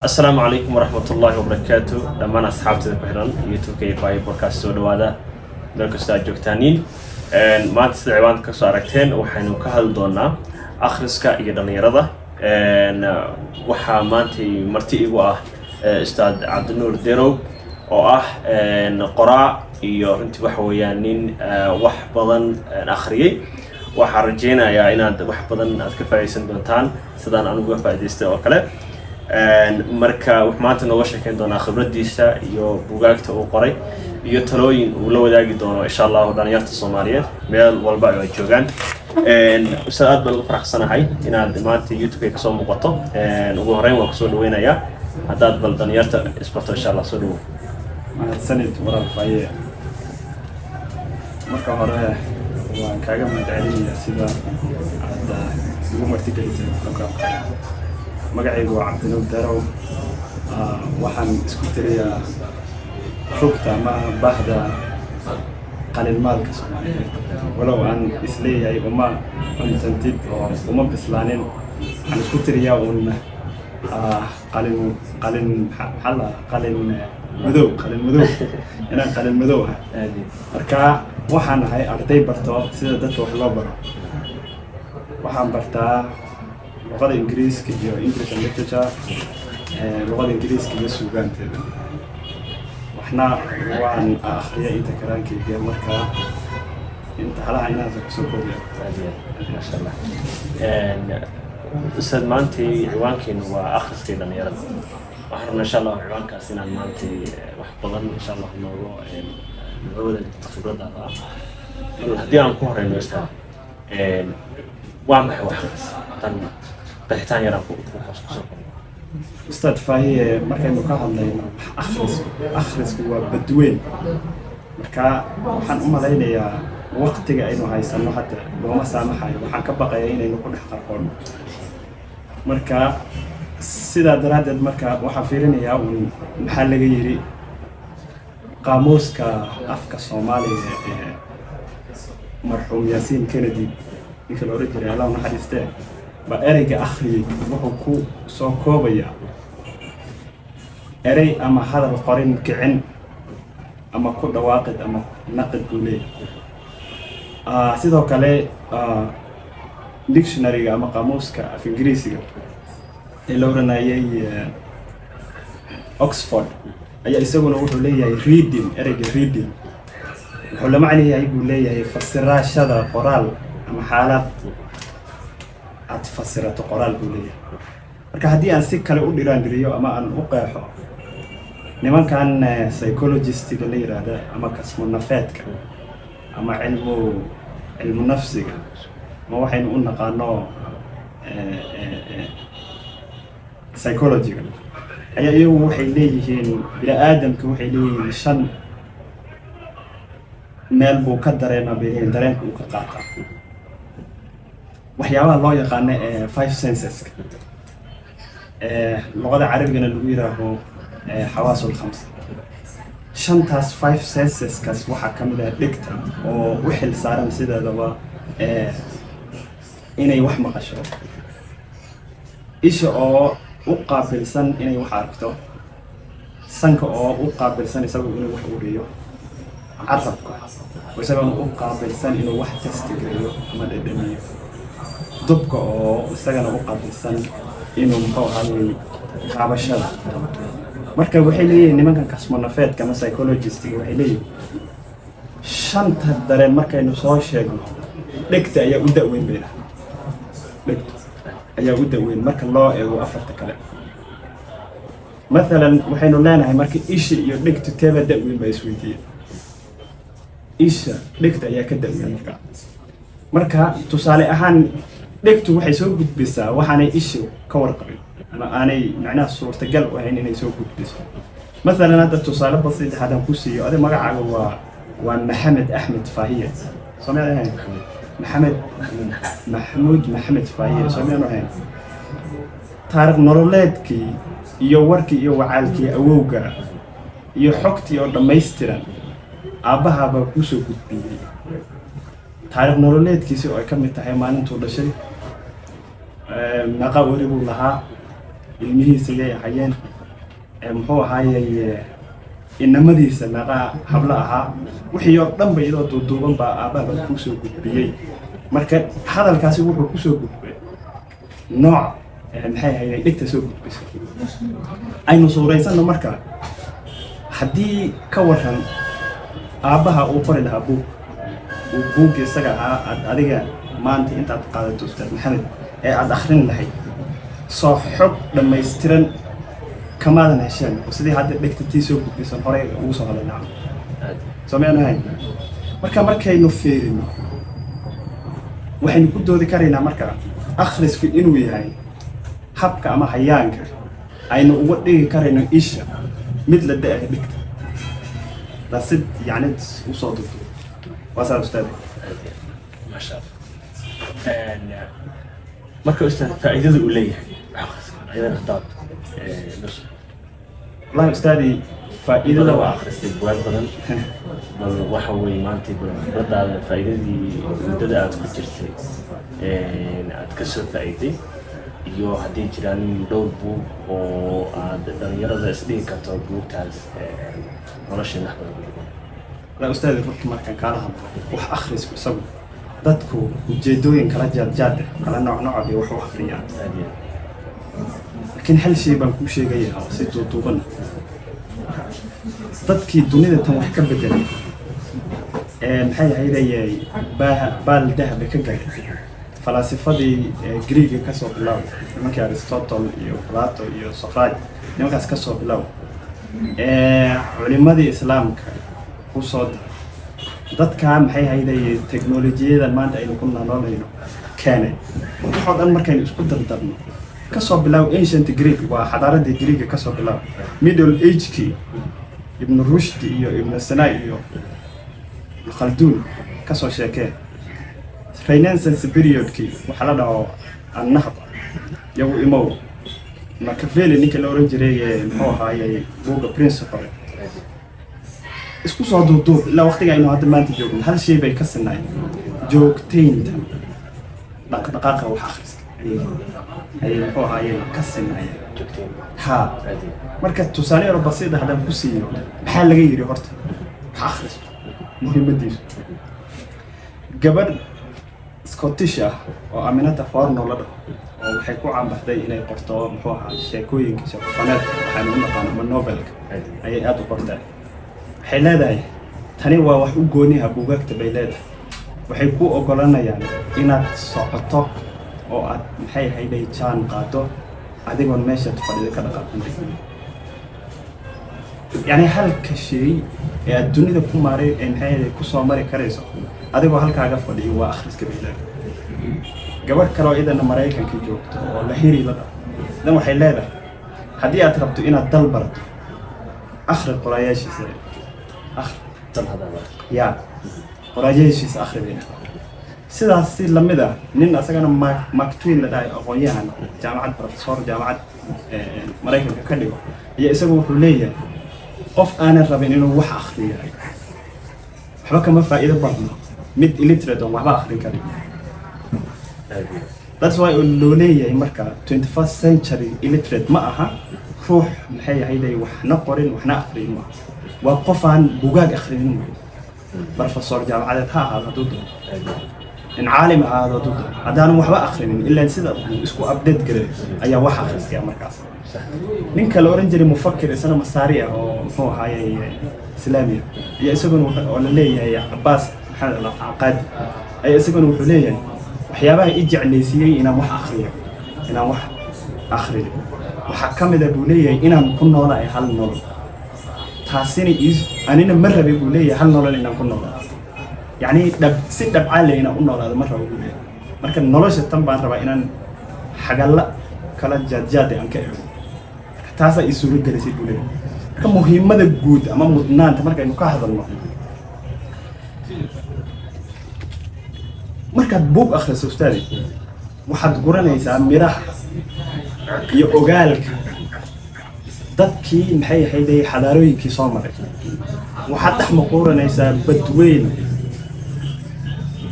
السلام عليكم ورحمة الله وبركاته. لما أصحابتي الكحران يوتيوب باي بودكاست ودوادا ذلك استاذ جوكتانين ما تستعوان كساركتين وحنو كهل دونا أخرسك إيدا نيرضة وحا مانتي مرتي إيوه استاذ عبد النور ديرو oo qoraa iyo intii wax weeyaanin wax badan akhriyay waxa rajeenayaa inaad wax badan aad ka faa'iideysan doontaan sidaan anigu faa'iideystay oo kale marka wax maanta nooga sheekeyn doona khibradiisa iyo buugaagta uu qoray iyo talooyin uu la wadaagi doono insha Allah dhalinyarta Soomaaliyeed meel walba ay joogaan ustaad bal faraxsanahay inaad maanta YouTube ka soo muuqato ugu horeyn waan ku soo dhaweynayaa hadaad bal dhalinyarta isbarto insha Allah soo dhawo سند ورا الفاية مركب هراء وكاجا من تعليم سيدا عند مرتي كريسة مركب مقعد وعبد النور دارو وحن سكوتريا شوكتا ما بعد قال المال كسماني ولو عن إسلية وما تنتيب وما بسلانين عن سكوتريا ون قال حلا قال مدو قليل مدو أنا قليل مدو مركا waxaan ahay arday barto sida dadka wax loo baro waxaan bartaa luqada Ingiriiska iyo English literature luqada Ingiriiska iyo suugaanteeda waxna waan akhriyaa inta karaankeyga marka inta halaha inaad ku soo koobiyo ما شاء الله استاذ مانتي ciwaankeenu waa akhriska dhalinyarada waxaan insha Allah ciwaankaas inaan maanta wax badan insha Allah noogu wada khibrada hadii aan ku horeyno istaa waa maxay wax tan qeextaan yaraan ku soo ustaad faahiye markaynu ka hadlayno akhrisku waa badweyn marka waxaan u malaynayaa waqtiga aynu haysano hadda looma saamaxayo waxaan ka baqayaa inaynu ku dhex qarqoon marka sida daraadeed marka waxa fiirinayaa maxaa laga yiri qaamuuska afka Soomaaliga ee marxuum Yaasiin Kennedy inka loo rajay Allah naxariistee ba ereyga akhri wuxuu ku soo koobaya erey ama hadal qorin kicin ama ku dhawaaqid ama naqd guulay sidoo kale dictionary-ga ama qaamuuska af Ingiriisiga لورنايي أكسفورد أي يسوون وحول ليه reading أرجع reading وحول معني يقول ليه فسر شذا قرال أما حالات أتفسرت قرال بوليه مركا هدي أن سك على أول إيران دريو أما أن أقاحه نمان كان psychologist اللي هذا أما كسم النفات كان أما علم نفسي ما وحين قلنا قانو psychology ayaa iyagu waxay leeyihiin bini'aadamku waxay leeyihiin shan meel buu ka dareemaa dareenka uu ka qaataa waxyaabaha loo yaqaan five senses luqada carabigana lagu yiraahdo xawaasul khamsa shantaas five senses kaas waxaa ka mid ah dhegta oo u xil saaran sideedaba inay wax maqasho isha oo u qaabilsan inay wax aragto sanka oo u qaabilsan isagu inuu wax uriyo carabka isagoo u qaabilsan inuu wax testigayo ama dhadhamiyo dubka oo isagana u qaabilsan inuu muxuu ahaayay qaabashada marka waxay leeyihiin nimankan kasmonafeedka ama psychologist waxay leeyihiin shanta dareen markaynu soo sheegno dhegta ayaa u da'weyn bay dhegta ayaa u daweyn marka loo eego afarta kale مثلا waxaynu leenahay marka isha iyo dhegtu teeba daweyn bay isweydiiyeen isha dhegta ayaa ka daweyn marka tusaale ahaan dhegtu waxay soo gudbisaa waxaanay isha ka warqabin ama aanay macnaha suurtagal u ahayn inay soo gudbiso مثلا hada tusaale basiid hadan ku siiyo ade magacaaga waa Maxamed Axmed Faahiye Soomaaliyeed محمود محمد فاير سمعنا هين تاريخ نورليدكي iyo warkii iyo wacaalkii awowga iyo xogtii oo dhameystiran aabahaba ku soo gudbiyay taariikh nololeedkiisa oo ay ka mid tahay maalintuu dhashay naqa warigu lahaa ilmihiisa ay hayeen muxuu ahaayey inamadiisa meeqaa habla ahaa wixii oo dhan ba iyadoo duuduuban baa aabbaha kuu soo gudbiyey marka hadalkaasi wuxuu ku soo gudbay nooc maxay ahayd dhigta soo gudbisay aynu suuraysanno marka haddii ka waran aabbaha uu qori lahaa buugga isaga ahaa adiga maanta intaad qaadato ustaad maxamed ee aad akhrin lahayd soo xog dhammaystiran kamaadan hesheen sidii hadda dhigta tii soo gudbisan horey ugu soo hadalnaa soo miyaan ahayn marka markaynu fiirino waxaynu ku doodi karaynaa marka akhrisku inuu yahay habka ama hayaanka aynu uga dhigi karayno isha mid la da-ay dhigta lasid yani usoo dugto waa saa ustaad maasha Allah marka ustaad faa'iidada uu leeyahay ayada khitaab والله أستاذي فائدة وآخرتي بواد بدن بل وحوي مانتي برد على فائدة دي مدة أتكسرتي أتكسر فائدة يو هدي جيران دور بو أو دنيا رضا سدين كتر بو تاز ورش نحن لا أستاذي رحت ما كان كارها وح أخرس بسبب dadku ujeedooyin kala jaad kala nooc bay wax u akhriyaan laakiin hal shay baan ku sheegayaa si duuduuban dadkii dunida tan wax ka bedelay maxay ahaydayay baal dahab ka galay falaasifadii Greek ka soo bilaw nimankii Aristotle iyo Plato iyo Socrates nimankaas ka soo bilaw culimadii islaamka ku soo dadka maxay ahaydayay teknolojiyada maanta aynu ku noolnayno keenay waxoo dhan markaynu isku dardarno kasoo bilaw ancient Greek waa xadaaradii Greek kasoo bilaw middle age ki ibn Rushd iyo ibn Sina iyo Khaldun kasoo sheekay Renaissance period ki waxa la dhaho an-nahda yagu imow Machiavelli ninka la oran jiray muxuu ahaayay buugga principle isku soo duuduub ilaa waqtiga aynu hadda maanta joogno hal shay bay ka sinaayeen joogtaynta dhaqdhaqaaqa wax akhriska ay muxuu ahaayay ka sinaayeen ha marka tusaale yar basiid ah hadaan ku siiyo maxaa laga yiri horta wax akhriska muhiimadiisu gabadh Scottish ah oo Aminata Forno la dhaho oo waxay ku caanbaxday inay qorto muxuu ahaa sheekooyinka shaqafaneed waxaanu u naqaano novelka ayay aad u qortay waxay leedahay tani waa wax u gooniha buugaagta bay leedahay waxay ku ogolanayaan inaad socoto oo aad maxay ahaydey jaan qaado adigoon meesha fadhido ka dhaqaaqin yani halka shay ee aad dunida ku maaray ee maxay ahaydey ku soo mari karayso adigoo halkaaga fadhiyo waa akhriska bay leedahay gabadh kale oo idana Mareykanka joogto oo la hiri la dan waxay leedahay haddii aad rabto inaad dal barato akhri qorayaashiisa يا قراجيش آخر بينا سيدا سي لمدا نين أساقنا مكتوين لداي أقوياhan جامعة بروفيسور جامعة مريكا ككليو هي إساقو حولية قف أنا رابين إنه وح أخرية حبكا ما فائدة برنا ميد إليتريد ومحبا أخرين كريم That's why اللولية يمركا 21st century illiterate معها روح محيا هيدي وحنا قرين وحنا أخرين معها وقفان بوجاج آخرين بروفيسور جامعة هذا ضده إن عالم هذا ضده هذا أنا وحبا آخرين إلا نسيدا اسكو أبديت كده أي واحد آخر يا مركز نينك الأورنجري مفكر إنسان مسارية أو هو هاي إسلامية يسكن ولا ليه يا عباس محمد العقاد أي يسكن وحليه وحيابها يجعل ليسيه إنا واحد آخرين إنا واحد آخرين وحكم ذا بوليه إنا كنا ولا حل نور taasina anina marra bay buuleeyahay hal nolol inaan ku noolaado yani si dabcaale inaan u noolaado marra ugu leeyahay marka nolosha tan baan rabaa inaan xagalla kala jaad aan ka eego taasa ay suuro gelisay buuleeyahay marka muhiimada guud ama mudnaanta markaynu ka hadalno markaad buug akhriso ustaadi waxaad guranaysaa miraha iyo ogaalka dadkii maxay ahaydey xadaarooyinkii soo maray waxaad dhex maquuranaysaa badweyn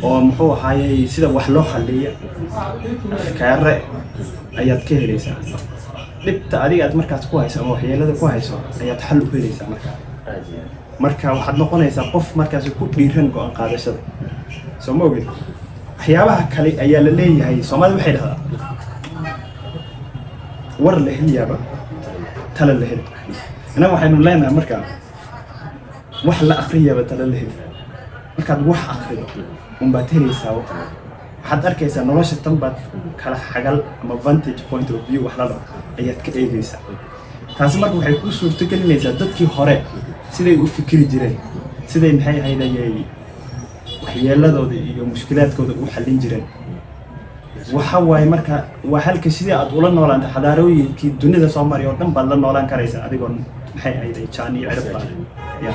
oo muxuu ahaayey sida wax loo xalliya afkaare ayaad ka helaysaa dhibta adiga aad markaas ku hayso ama waxyeelada ku hayso ayaad xal u helaysaa marka waxaad noqonaysaa qof markaas ku dhiiran go'aan qaadashada soo ma ogid waxyaabaha kale ayaa la leeyahay Soomaali waxay dhahdaa war la heliyaaba tala la heli ina waxaynu leenahay marka wax la akhriyaaba tala la heli markaad wax akhrido baad helaysaa waxaad arkaysaa nolosha tan baad kala xagal ama vantage point of view wax la dhaho ayaad ka eegaysaa taasi marka waxay kuu suurtagelinaysaa dadkii hore siday u fikiri jireen siday maxay ahaydayay waxyeeladooda iyo mushkilaadkooda u xallin jireen waxa waaye marka waa halka sidii aad ula noolaanta xadaarooyinkii dunida Soomaaliya oo dhan baad la noolaan karaysaa adigoo maxay ahayd jaan iyo cirib baa ya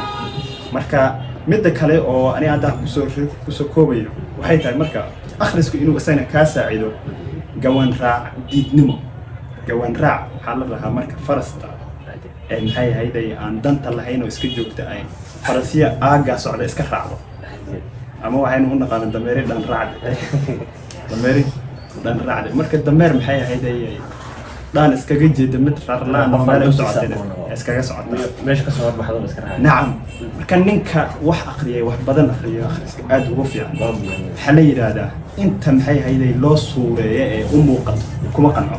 marka midda kale oo ani hadda kusoo koobayo waxay tahay marka akhrisku inuu isagana kaa saacido gawan raac diidnimo gawan raac waxaa la dhahaa marka farasta maxay ahayd aan danta lahayn oo iska joogta ay farasiya aaga socda iska raacdo ama waxaynu u naqaan dameeri dhan raacday dameeri dhan raacday marka dameer maxay ahayd dhan iskaga jeeda mid rarlaan oo meel u socotay iskaga socotay meesha ka soo baxdo iska raacay nacam marka ninka wax aqriyay wax badan aqriyay akhriska aad ugu fiican waxa la yiraahdaa inta maxay ahayd loo suureeyay ee u muuqato kuma qanco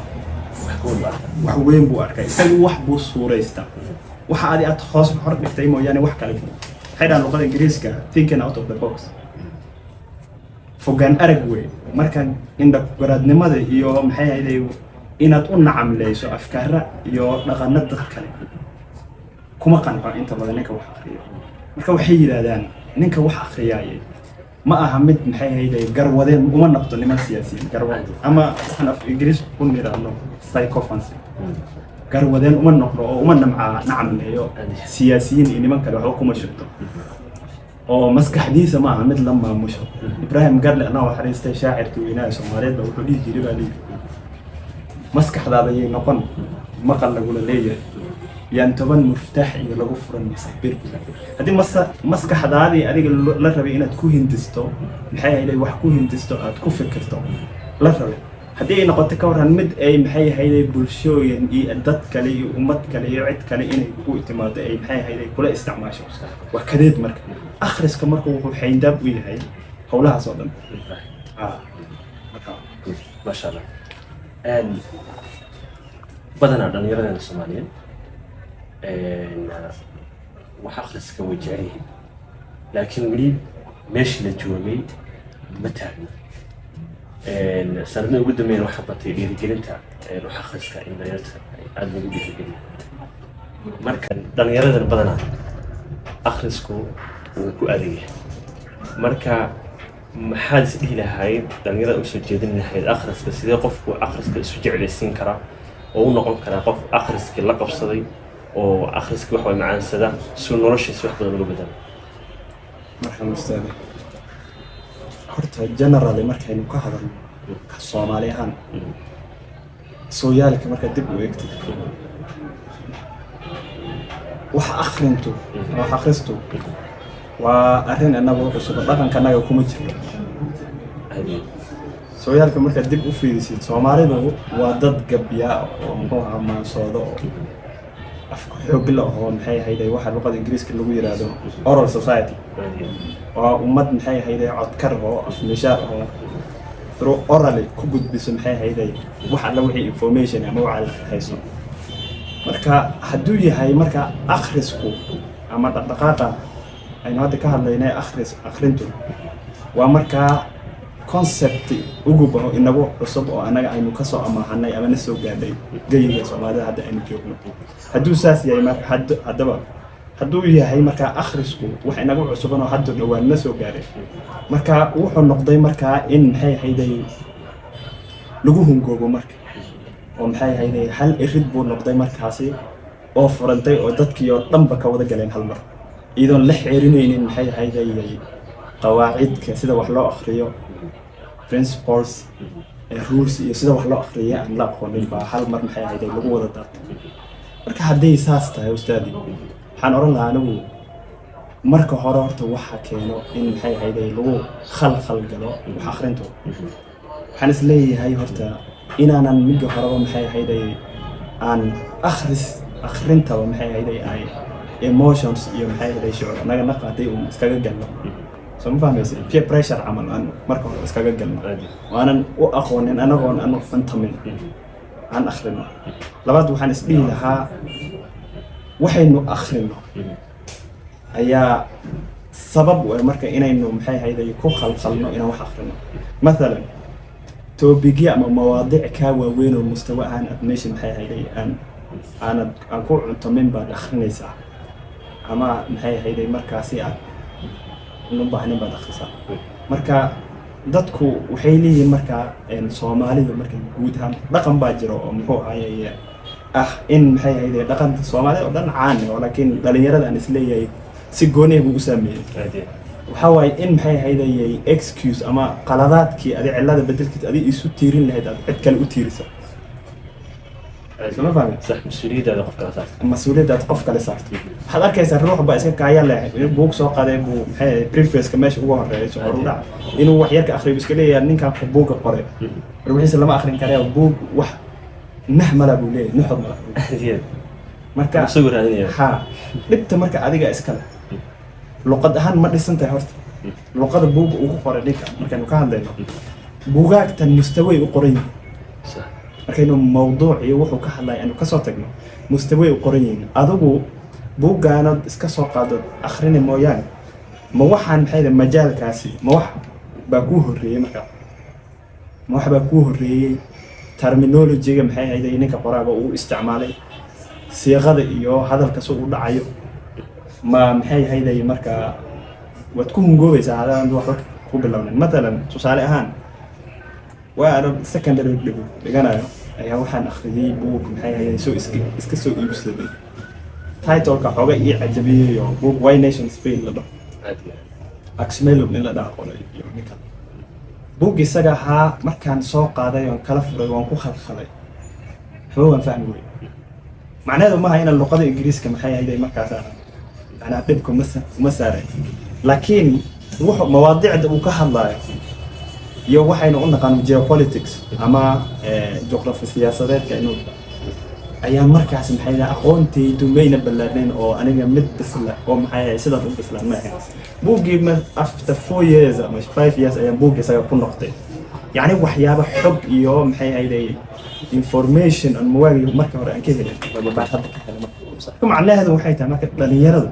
wax weyn buu arkay isagu wax buu suureystaa waxa aad hoos hor dhigtay mooyaane wax kale xidhan luqada Ingiriiska thinking out of the box fogaan arag weyn marka inda garaadnimada iyo maxay ahayd inaad u nacamleyso afkaara iyo dhaqanada dad kale kuma qanco inta badan ninka wax akhriyo marka waxay yiraahdaan ninka wax akhriyay ma aha mid maxay ahayd garwadeen uma noqdo niman siyaasiyiin garwad ama waxaan af Ingiriis ku niraano psychophancy garwadeen uma noqdo oo uma nacamleeyo siyaasiyiin iyo niman kale wax kuma shaqto oo maskaxdiisa ma aha mid la maamusho Ibrahim Garle ana waxa xariistay shaacirkii weynaa Soomaaliyeed wuxuu dhigi jiray baa maskaxdaada ay noqon maqal lagu leeyahay yaan toban muftax iyo lagu furan masabir hadii maskaxdaadii adiga la rabay inaad ku hindisto maxay ahayd wax ku hindisto aad ku fikirto la rabay hadii ay noqoto ka waran mid ay maxay ahayd bulshooyin iyo dad kale iyo ummad kale iyo cid kale inay ku timaado ay maxay ahayd kula isticmaasho wax kadeed marka akhriska marka wuxuu xeyndaab u yahay howlahaas oo dhan ma sha Allah بدنا dhalinyarada Soomaaliyeed wax akhriska way jecel yihiin laakiin wali meeshii la joogay ma taagna sanadii ugu dambeeyay waxa batay dhiirigelinta wax akhriska in dhalinyarada aad ugu dhiirigelin marka dhalinyarada badana akhrisku uu ku adeegay marka maxaad isdhihi lahayd dhalinyarada u soo jeedin lahayd akhriska sidee qofku akhriska isu jeclaysiin karaa oo u noqon karaa qof akhriska la qabsaday oo akhriska wax way macaansada soo noloshiisa wax badan uga bedelo marka mustaad horta generally markaynu ka hadalno ka Soomaali ahaan sooyaalka marka dib u eegto wax akhristu waa arrin anagu cusub dhaqankanaga kuma jiro sooyaalka marka dib u fiirisid Soomaalidu waa dad gabya oo muxuu maansoodo afka xoog leh oo maxay ahayd waxa luqada Ingiriiska lagu yiraahdo oral society waa ummad maxay ahayd codkar oo afmishaar oo through orally ku gudbiso maxay ahayd waxa la wixii information ama waxa hayso marka hadduu yahay marka akhrisku ama dhaqdhaqaaqa aynu hadda ka hadlaynay akhrintu waa marka concept ugu baho inagu cusub oo anaga aynu ka soo amaahanay ama na soo gaadhay geeyiga Soomaalida hadda aynu joogno hadduu saas yahay marka hadduu yahay marka akhrisku wax inagu cusub oo hadda dhawaan na soo gaaray marka wuxuu noqday marka in maxay ahayd lagu hungoobo marka oo maxay ahayd hal irid buu noqday markaasi oo furantay oo dadkii oo dhanba ka wada galeen hal mar iyadoo la xiriirinayn maxay ahayd qawaacidka sida wax loo akhriyo principles rules iyo sida wax loo akhriyo aan la aqoonin baa hal mar maxay ahayd lagu wada daatay marka haddii saas tahay ustaadi waxaan oran lahaa anigu marka hore horta waxa keeno in maxay ahayd lagu khalkhal galo wax akhrinto waxaan is leeyahay horta inaanan midga horeba maxay ahayd aan akrintaba maxay ahayday ay emotions iyo maxay ahayday shucuur anaga naqaatay uu iskaga galno soo ma fahmaysa peer pressure camal aan marka hore iskaga galno waanan u aqoonin anagoon anu fantamin aan akhrino labaad waxaan isdhihi lahaa waxaynu akhrino ayaa sabab u marka inaynu maxay ahayday ku khalkhalno inaan wax akhrino مثلا توبيجي أما مواضيع كواوين والمستوى عن أدميش محي هيدي أنا أكون عطمين بعد آخر ساعة أما محي هيدي مركزي نبغى هنا بعد آخر ساعة مركا dadku waxay leeyihiin marka Soomaalida markay guud ahaan dhaqan baa jiro oo muxuu ahaayay in maxay ahayd dhaqanka Soomaalida oo dhan caan ah laakiin dhalinyarada aan isleeyahay si gooni ah ugu saameeyay waxa way in maxay ahaydayay excuse ama qaladaadkii adi cilada bedelkiisa adi isu tiirin lahayd aad cid kale u tiirisa sama fahmi صح مسؤولية qof kale saarto mas'uuliyadda qof kale saarto waxaad arkaysaa ruux baa iska kaaya leeyahay buug soo qaday buu maxay preface-ka meesha ugu horeeyay soo horudhac inuu wax yar ka akhriyo iska leeyahay ninkan buugga qoray ruuxiisa lama akhrin karayo buug wax nahmala buu leeyahay nuxud mala marka sawir raadinaya ha dhibta marka adiga iska leh luqad ahaan ma dhisantahay horta luqada buugga ugu qoray ninka markaynu ka hadlayno buugaagtan mustaway u qoran yihiin صح markaynu mawduuc iyo wuxuu ka hadlay aanu ka soo tagno mustaway u qoran yihiin adigu buuggaanad iska soo qaado akhrini mooyaane ma waxaan maxay majaalkaasi ma wax baa kuu horreeyey marka ma wax baa kuu horreeyey terminology-ga maxay ahayd ninka qoraaga uu isticmaalay siiqada iyo hadalka soo u dhacayo ma maxay ahayd marka waad ku hungoobaysaa hadaan wax ku bilownin matalan tusaale ahaan وأنا secondary dhiganayo ayaa waxaan akhriyay buug maxay ahayd soo iska soo iibsaday title-ka xoga ii cajabiyay oo buug Why Nations Fail la dhaho Axmelum in la dhaho qolay iyo ninka buug isaga ahaa markaan soo qaaday oo kala furay waan ku khalkhalay waxba waan fahmi waayay macnaheedu maaha in luqada Ingiriiska maxay ahayd markaas ana dhibku ma saaray laakiin wuxuu mawaadiicda uu ka hadlayo iyo waxaynu u naqaan geopolitics ama geography siyaasadeedka inuu ayaa markaas maxay la aqoontaydu mayna ballaadeen oo aniga mid bisla oo maxay sidaas u bislaan ma ahayn buugii after 4 years ama 5 years ayaa buugii isaga ku noqday yani waxyaabo xog iyo maxay ahayd information aan muwaagi marka hore aan ka helay baa hadda ka helay marka macnaheedu waxay tahay marka dhalinyaradu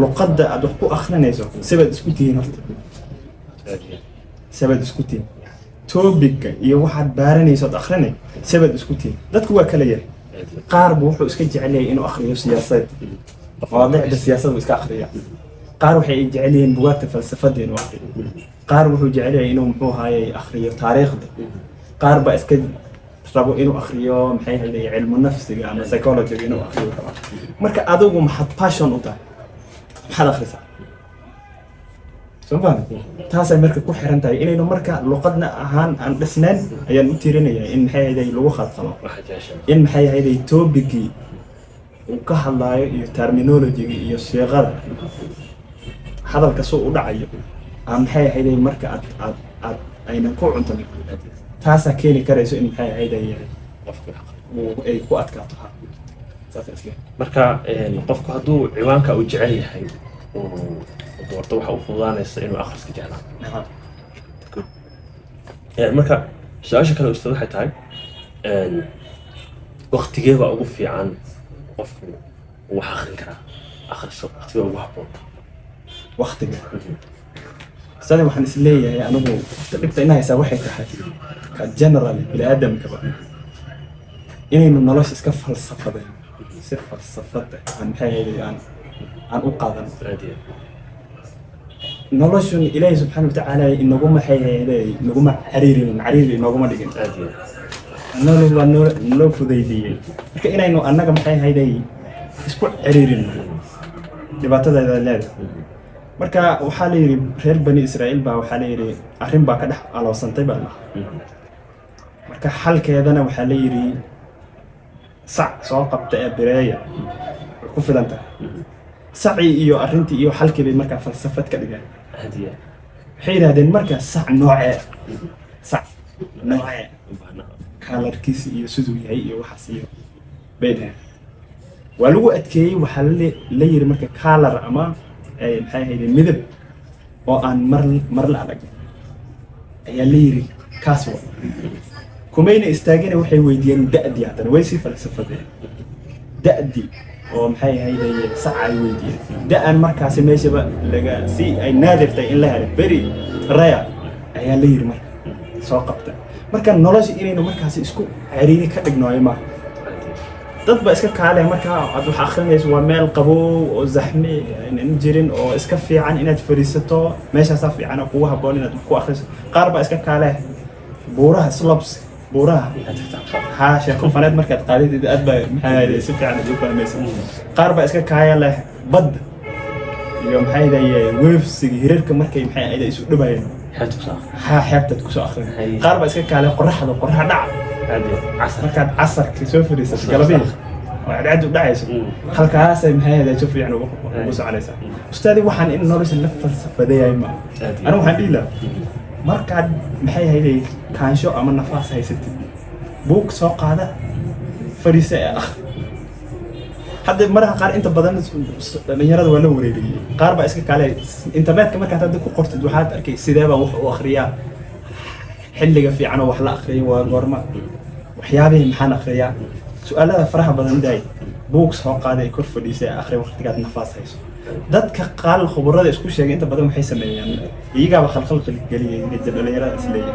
luqadda aad wax ku akhrinayso sibad isku tihiin horta سبب اسكتين توبك iyo waxaad baaranayso akhrinay sabab iskutiin dadku waa kala yar qaar buu wuxuu iska jecel yahay inuu akhriyo siyaasad mawaadiicda siyaasadda iska akhriyo qaar waxay jecel yihiin buugaagta falsafada inuu akhriyo qaar wuxuu jecel yahay inuu muxuu ahaayay akhriyo taariikhda qaar baa iska rabo inuu akhriyo maxay ahayd cilmu nafsiga ama psychology inuu akhriyo marka adigu maxad passion u tahay maxad akhrisaa سوف تاسع مركب كل حرن تاي إنه مركب لقدنا أهان عن دسنان أيام متيرنا إن محي هذا يلوخ خلاص إن محي هذا يتوبكي وكهلا يترمينولوجي يصيغر هذا الكسوق ودعيه عم محي هذا مركب أين كوع أنت تاسع كيني كريسو إن محي هذا وأي قوات كاتها مركب نقف كهدو عوانك أو جعلي هاي doorto waxa uu fududaanaysa inuu akhriska jeclaa marka su'aasha kale ustaad waxay tahay waqtigee baa ugu fiican qofku wax akhrin karaa akhriso waqtigee ugu habboon waqtiga sidoo waxaan is leeyahay anigu dhibta inay haysaa waxay tahay ka generally bil aadamka inaynu nolosha iska falsafadeen si falsafada aan maxay aan u qaadan noloshun ilaahay subxaanahu wa tacaala inaguma hayay inaguma xariirin inaguma dhigin noo fudaydiyay marka inaynu annaga maxay hayday isku xiriirin dhibaatadeeda leedahay marka waxaa la yiri reer bani Israa'iil baa waxaa la yiri arrin baa ka dhex aloosantay baa la marka xalkeedana waxaa la yiri sac soo qabta ee bireeya ku filanta saci iyo arrintii iyo xalkeedii marka falsafad ka dhigan hadiya waxay yiraahdeen marka sac noocee kalarkiisa iyo siduu yahay iyo waxaas iyo بينها ولو أتكي وحل لير مركا كالر أما محي هيدا مذب أو أن مرل على هي ليري كاسوا كمين استاجنا وحي ويدين دأدي هذا ويسي فلسفة دأدي oo maxay hayday saacay weydiyay da'an markaas meesha laga si ay naadirtay in la helo beri raya ayaa la yiri marka soo qabta marka nolosha inaynu markaas isku xiriiri ka dhignoy ma dad ba iska kaalay marka aad wax akhrinayso waa meel qabow oo zaxmi in jirin oo iska fiican inaad fariisato meesha sa fiican oo kugu haboon inaad ku akhriso qaar ba iska kaalay buuraha slopes buuraha ها شيخ فناد مركز قاعدين إذا أدبا هاي سفي على جوبا ميسن قاربة إسكا كايا له بد اليوم هاي ذا ويفس هيرك مركز محي هاي ذا يسوق دبي ها حبت تكسو آخر قاربة إسكا كايا قرحة قرحة نعم عصر مركز عصر كيسوف ريسة قلبي عدو داعيس خلك هاسي محي ذا شوف يعني وبوس عليه سا أستاذي وحن إن نورس اللفة فدي يا إما أنا وحن إلا مركز محي هاي ذا كان شو أما النفاس هاي ستي بوك سوق هذا فريسة أخ حد مرة قال أنت بدن مهيرة ولا وريدي قارب اسمك عليه أنت بات كمان كانت عندك قرط دوحات أركي سدابة وأخرياء حلقة في عنو وحلا أخرياء وورما وحيابه محن أخرياء سؤال هذا فرحة بدن داي بوك سوق هذا يكون فريسة أخرياء وقت قاعد نفاس هيس دتك قال الخبراء ده اسكو شيء أنت بدن محيس يعني يجا بخلق الجلي الجبلية الأصلية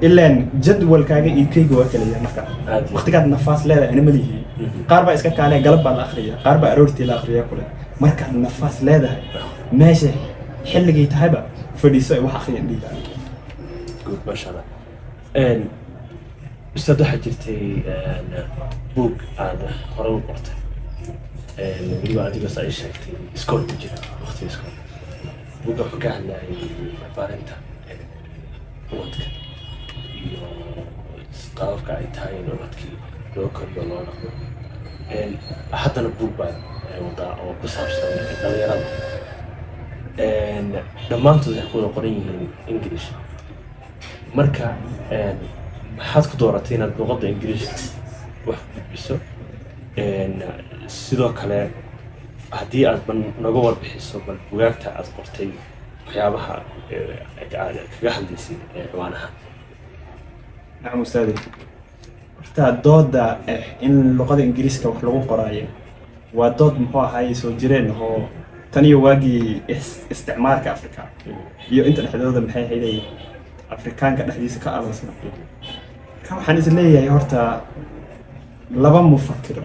إلا إن جدول كاجي يكي جوا كليه مركا وقت قاعد نفاس لا أنا مليه قاربة إسكت عليه قلب على الآخرية قاربة أرورتي الآخرية كلها مركا النفاس لا ده ماشي حل جيت هبة فديسة وحقيقة دي قلت ما شاء الله أستاذ حجرتي بوك هذا قرار قرط اللي بعد بس أي شيء سكول تجي وقت سكول بوك حكى عن بارنتا وقتك qaabka ay tahay nabadkii loo kordhiyo loo dhaqmo haddana buug baa wadaa oo ku saabsan dhalinyarada dhammaantood waxay ku wada qoran yihiin English marka maxaad ku dooratay inaad luqadda Ingiriiska wax ku gudbiso sidoo kale haddii aad naga warbixiso bal bugaagta aad qortay waxyaabaha kaga hadlaysay ciwaanaha نعم أستاذي ضد إن اللغة الإنجليزية وحلو قراية وضد محوا هاي سوجرين هو تاني واجي استعمار كأفريقيا يو أنت الحدود من هاي هيدي أفريقيان كحديث كأرسنا كم حنيز لي يا هرتا لبا مفكر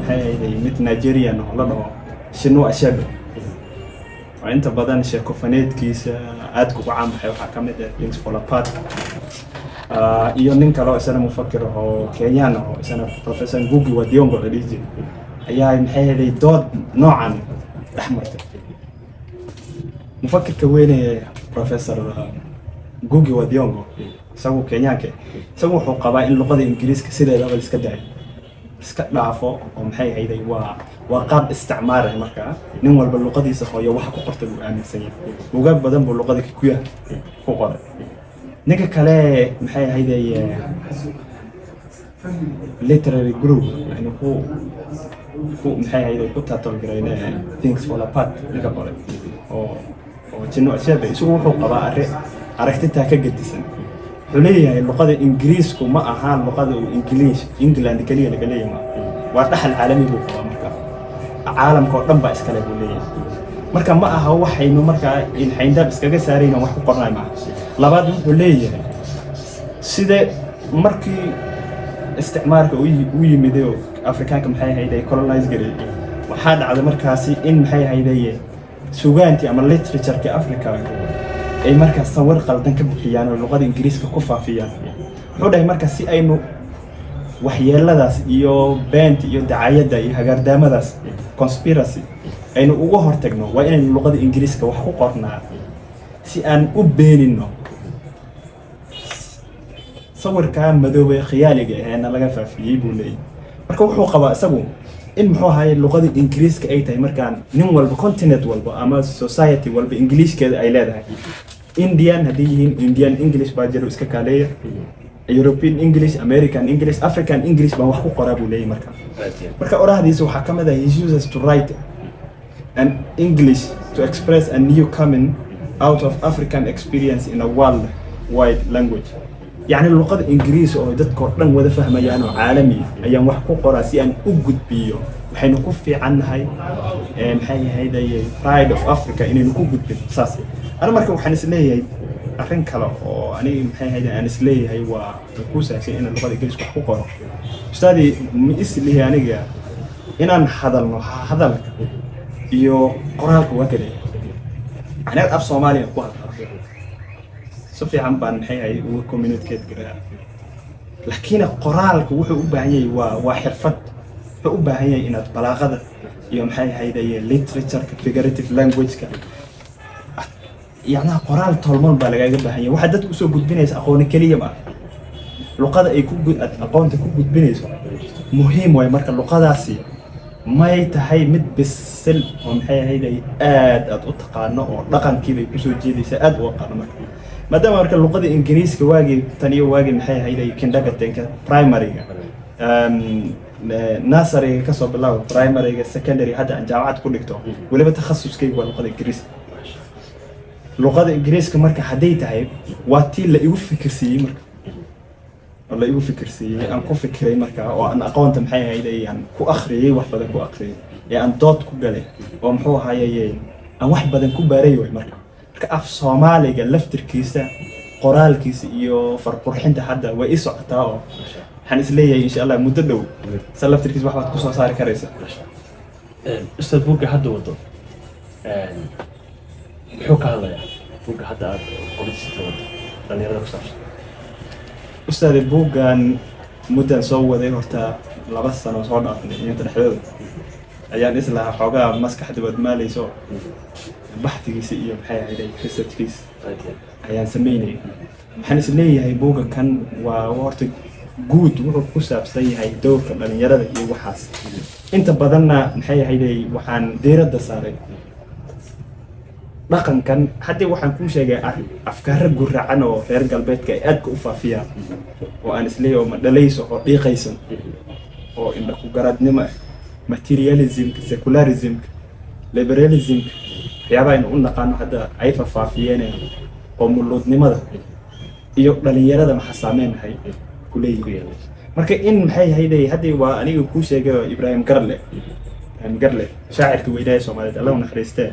هاي هيدي مثل نيجيريا نهلا شنو أشبه وأنت بدن شيكوفانيت كيس أدكو عام حيو حكمت things fall apart iyo nin kale oo isna mufakir oo Kenyan oo isna professor Ngugi wa Thiong'o dhigi ayaa maxay helay dood noocan dhaxmartay mufakirka weyn ee professor Ngugi wa Thiong'o isagu Kenyaanka isagu wuxuu qabaa in luqadda Ingiriiska sideedaba iska daay iska dhaafo oo maxay hayday waa qaab isticmaar ah marka nin walba luqadiisa hooyo wax ku qortay uu aaminsan yahay buugaag badan buu luqadda ku qoray نيجا كله محي هيدا literary group يعني هو محي هيدا كتة تلقينا things fall apart نيجا قرر أو جنو أشياء بيسووا هو قضاء عرفتها كجدسن حلية اللغة الإنجليز كما أهان اللغة الإنجليز إنجلاند كلية لكلية ما وارتاح العالمي بوقا مركا عالم كوردن بس كله بوليه مركا ما هو حينو مركا إن حين بس كجا سارين وحكو قرناي معه labaad wuxuu leeyahay sida markii isticmaalka uu yimid Afrikaanka maxay hayday colonize garay waxa dhacday markaasi in maxay hayday suugaanti ama literature-ka Afrika ay markaas sawir qaldan ka bixiyaan oo luqadda Ingiriiska ku faafiyaan wuxuu dhahay markaas si aynu waxyeeladaas iyo beent iyo dacayada iyo hagardaamadaas conspiracy aynu uga hortagno waa inaynu luqadda Ingiriiska wax ku qornaa si aan u beenino صوركان مدوبة خيالي أنا لقى فافي يقولي مركو حو قبا سبو إن محو هاي اللغة الإنجليز كأي تاي مركان نم والبكونتينت والبا أما سوسايتي والبإنجليز كذا أي لا ده إنديان هديين إنديان إنجليش باجرو إسكا كالية European English, American English, African English baan wax ku qoraa buu leeyahay marka oraahdiisa waxaa ka mid ah he uses to write an English to express a new coming out of African experience in a world wide language. يعني luqada Ingiriis oo dadka oo dhan wada fahmayaan oo caalami ayaan wax ku qoraa si aan u gudbiyo waxaynu ku fiicannahay maxay ahaydee pride of Africa inaynu ku gudbin saas ana marka waxaan is leeyahay arrin kale oo aniga maxay ahaydee aan is leeyahay waa ku saabsan in luqada Ingiriis wax ku qoro ustaadi ma is leeyahay aniga inaan hadalno hadalka iyo qoraalka waa kale aniga af Soomaaliya ku hadlo سوفي عم بان هي وكوميونيكيت جرا لكن القرآن وحو أباهي وحرفت وحو أباهي إن البلاغة يوم هي ده literature figurative language كا يعني القرآن طالما بلاغة أباهي وحدت كسو جود بينيس أخونا كلية لقد يكون أقوم تكون جود بينيس مهم ويمرك اللقاء داسي ما يتهي مد بالسل وم هي ده أتقانه رقم كذا كسو جدي سأد وقارنه maadaama marka luqada Ingiriiska waagi tan iyo waagi maxay ahayd kindergartenka primary-ga nursery ka soo bilaabo primary-ga secondary hadda aan jaamacad ku dhigto waliba takhasuskaygu waa luqada Ingiriiska luqada Ingiriiska marka haday tahay waa tii la igu fikirsiiyay marka wala igu fikirsiiyay aan ku fikiray marka oo aan aqoonta maxay ahayd aan ku akhriyay wax badan ku akhriyay aan dood ku galay oo muxuu ahaayay aan wax badan ku baaray marka af Soomaaliga laftirkiisa qoraalkiisa iyo farqurxinta hadda way is socotaa oo waxaan is leeyahay insha Allah muddo dhow laftirkiisa wax baad ku soo saari karaysaa ustaad buugga hadda wado muxuu ka hadlayaa buugga hadda aad qorista wado dhalinyarada ku saabsan ustaad buuggan muddan soo waday horta 2 sano soo dhaafnay inta dhexdeeda ayaan islaha xoogaa maskaxda wad maalayso baxtigiisa iyo maxay ahayd researchkiisa ayaan sameynay waxaan is leeyahay buugga kan waa horta guud wuxuu ku saabsan yahay doorka dhalinyarada iyo waxaas inta badanna maxay ahayd waxaan diiradda saaray dhaqankan hadii waxaan ku sheegay afkaar guracan oo reer galbeedka ay aad u faafiyaan oo aan is leeyahay ma dhalayso oo dhiiqaysan oo indha ku garadnimo materialism secularism liberalism waxyaabaha in u naqaano hadda ay faafiyeen oo muludnimada iyo dhalinyarada waxa saameynay ku leeyahay marka in maxay hayday hadii waa aniga ku sheegay Ibrahim Garle shaacirka weynaa Soomaaliyeed Allah u naxariistay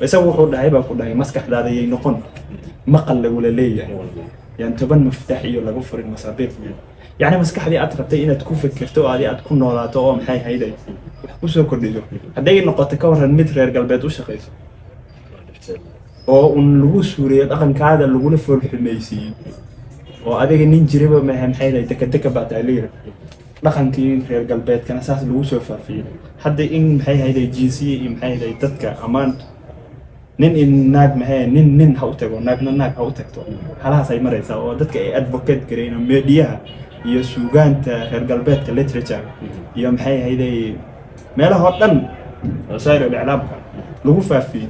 isagu wuxuu dhahay baa ku dhahay maskaxdaada ay noqon maqal lagu leeyahay يعني toban maftax iyo lagu furin masaabiiq يعني maskaxdii aad rabtay inaad ku fikirto aad ku noolaato oo maxay hayday wax ku soo kordhiyo haday noqoto ka waran mid reer galbeed u shaqeyso oo lagu suuriyo dhaqankaada lagu la foolxumeysii oo adiga nin jiriba ma maxay hayday takadaka baatayleer dhaqankii reer galbeedkana saas lagu soo faafiyay hadda in maxay hayday jinsiye iyo maxay hayday dadka amaan nin naag maxay nin ha u tago naag ha u tagto halaas ay maraysaa oo dadka ay advocate gareeyaan meediyaha iyo suugaanta reer galbeedka literature iyo maxay hayday meelaha dhan wasaairo iclaamka lagu faafiyay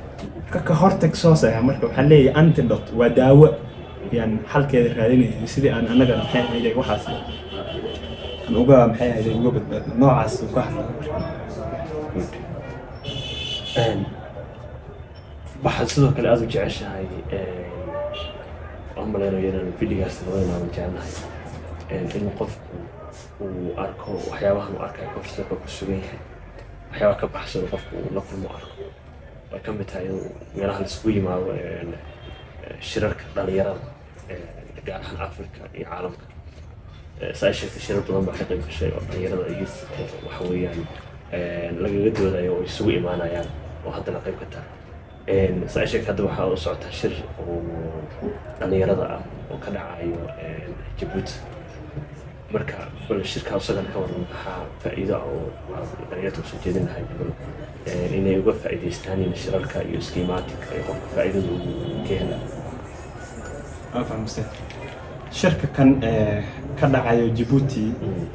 ka hortag soo saar marka waxa leeyahay antidote waa daawo yani halkeeda raadinayay sidii aan anaga maxay hayday waxaas aan uga maxay hayday uga badbaadno noocaas u ka hadlaa waxaan sidoo kale aad u jeceshahay amaleynayaan fidigaas labadana aan jecelahay in qofku uu arko waxyaabaha uu arkay qof sidoo ku sugan yahay waxyaabaha ka baxsan qofku la kulmo arko way ka mid tahay meelaha la isku yimaado shirarka dhalinyarada gaar ahaan Afrika iyo caalamka saasheeka shirar badan baa ka qayb gashay oo dhalinyarada iyo waxa weeyaan lagaga doodayo oo isugu imaanayaan oo haddana qayb ka tahay saasheeka hadda waxaa u socota shir oo dhalinyarada ah oo ka dhacayo Djibouti marka shirka asagan ka waran maxaa faa'iido oo dhalinyarada soo jeedinahay inay uga faa'iideystaan shirarka iyo schematic ay qofka faa'iidada u keenaan afhamsan shirka kan ka dhacayo Djibouti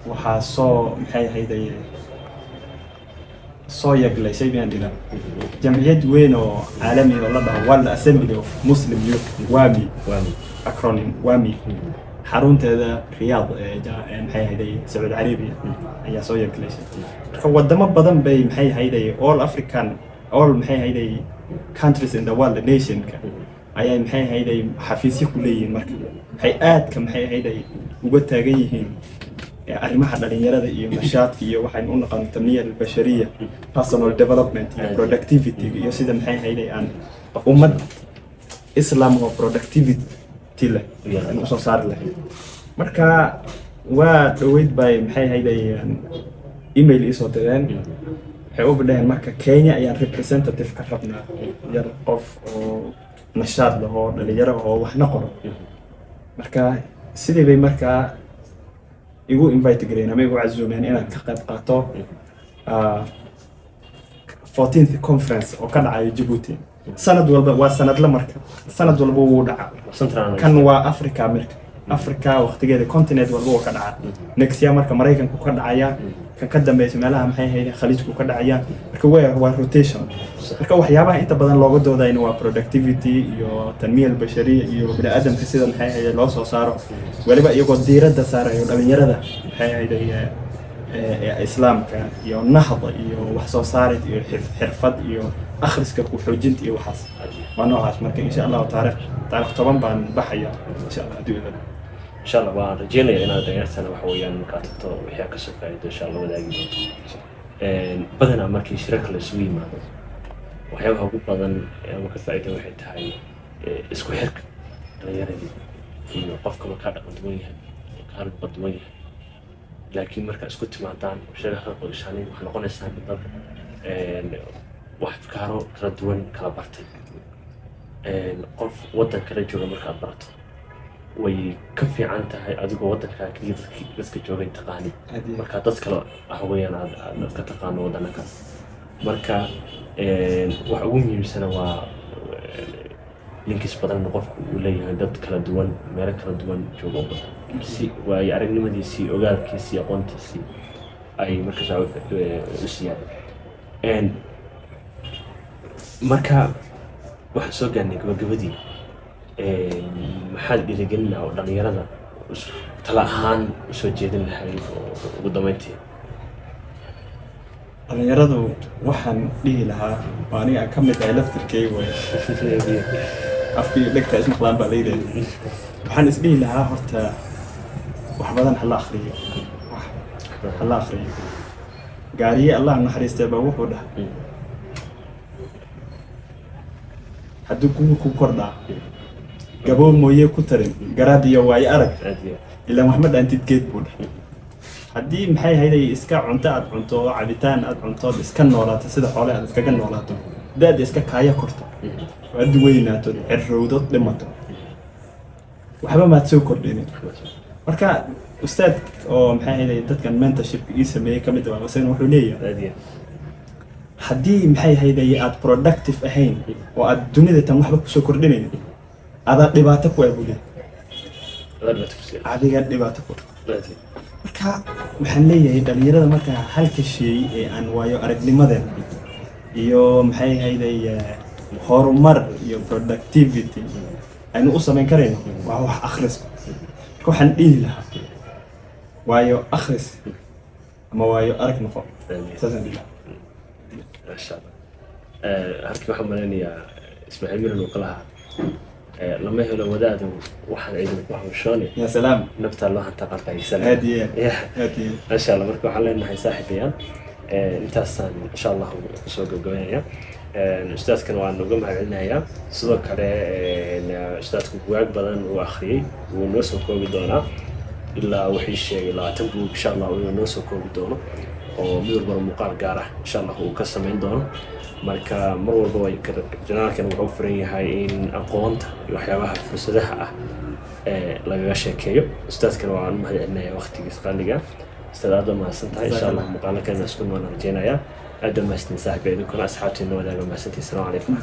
waxaa soo maxay hayday soo yaglaysay baan dhina jamciyad weyn oo caalami oo la dhaho World Assembly of Muslim Youth WAMI acronym WAMI xarunteeda Riyadh maxay ahayd Saudi Arabia ayaa soo yeegleysay marka wadamo badan bay maxay ahayd all maxay ahayd countries in the world nationka ayaa maxay ahayd xafiisyo ku leeyihiin marka waxay aadka maxay ahayd uga taagan yihiin arrimaha dhalinyarada iyo nashaadka iyo waxaan u naqaan tanmiya bashariya personal development iyo productivity iyo sida maxay ahayd aan ummad islam oo productivity leh inuu soo saar leh marka waa dhaweyd bay maxay ahayd email isoo direen waxay u bidheen marka Kenya ayaan representative ka rabnaa yar qof oo nashaad leh oo dhalinyaro oo wax naqoro marka sidii bay marka igu invite gareena ma igu casuumeen inaan ka qayb qaato 14th conference oo ka dhacay Djibouti sanad walba waa sanad la marka sanad walba wuu dhaca kan waa Africa waqtigeeda continent walba oo ka dhaca next year marka Mareykanku ka dhacaya ka dambeeyay meelaha maxay ahayd Khaliijku ka dhacaya marka waa rotation marka waxyaabaha inta badan looga doodayna waa productivity iyo tanmiya bashariya iyo bini'aadamka sida maxay ahayd loo soo saaro waliba iyagoo diiradda saarayo dhalinyarada maxay ahayd islaamka iyo nahda iyo wax soo saarid iyo xirfad iyo akhriska ku xoojinta iyo waxaas waa noocaas marka insha Allah taariikh 10 baan baxaya insha Allah adduunka إن شاء الله ورجينا إن هذا يرسل وحويان كاتبته وحياة كسر فائدة إن شاء الله وذاقي بدنا مركي شركة السوي ما وحياة هو بدنا ممكن فائدة واحد هاي اسكو حرك غير في قفك مكان قدوية كان قدوية لكن مركز اسكت مع دان وشركة قوشانين وحنا قلنا السنة بالضبط واحد كارو ردوان كلابرتي قف ودن كلا جوجا مركز برته way ka fiican tahay adigoo wadanka dadka joogay taqaani marka dad kale ahweeyaan aad ka taqaano wadankaas marka waxa ugu muhiimsan waa linkis badan qofku uu leeyahay dad kala duwan meelo kala duwan joogo si way aragnimadiisii ogaalkiisii aqoontiisii ay markaas u siiyaan marka waxa soo gaarnay gabagabadii maxaad dhiirigelinaa oo dhalinyarada tala ahaan u soo jeedin lahayd ugu dambeyntii dhalinyaradu waxaan dhihi lahaa waa aniga ka mid ah laftirkay way afkii dhegta ismaqlaan baa leeyahay waxaan is dhihi lahaa horta wax badan hala akhriyo gaariye Allah naxariistay baa wuxuu dhahay hadduu ku kordhaa gabo mooye ku tarin garaadiyo way arag ilaa Maxamed antid geed buu haddii maxay hayday iska cunto aad cunto cabitaan aad cunto iska noolaato sida xoolo aad iska noolaato daad iska kaaya korto waad weynaato cirrowdo dhimato waxba ma soo kordhin marka ustaad oo maxay hayday dadkan mentorship ii sameeyay kamid ah waseen wuxuu leeyahay haddii maxay hayday aad productive ahayn oo aad dunida tan waxba ku soo kordhinayn هذا دبعته كوي بودي هذا دبعته كوي marka waxaan leeyahay dhalinyarada marka halka shay ee aan waayo aragnimada iyo maxay hayday horumar iyo productivity aynu u sameyn karayno waa wax akhris waxaan dhihi lahaa waayo akhris ama waayo arag noqo saasan dhihi masha Allah halkii waxaan maleynayaa Ismaaciil Miran oo kala لما هو الوداد واحد عيد وحوشوني يا سلام نبت الله أنت قرطي سلام هدية ما شاء الله مركو حلنا هاي صاحبيان انت إن شاء الله سوق الجوية الأستاذ كانوا عنده جمعة عناية سوق على الأستاذ كوجاك بدن وآخري ونوسو كوبي دونا إلا وحيش إلا تبدو إن شاء الله ونوسو كوبي دونا ومدير برمقال قارح إن شاء الله وكسر من دونا marka mar walba way janaalkan wuxuu furan yahay in aqoonta iyo waxyaabaha fursadaha ah laga sheekeeyo ustaadkan waan mahadcelinayaa waqtigiisa qaaliga ustaad aad ma santahay insha Allah muqaalkan isku ma rajeenaya aad ma istin saaxiibay kuna asxaabteena wadaaga ma santii salaamu alaykum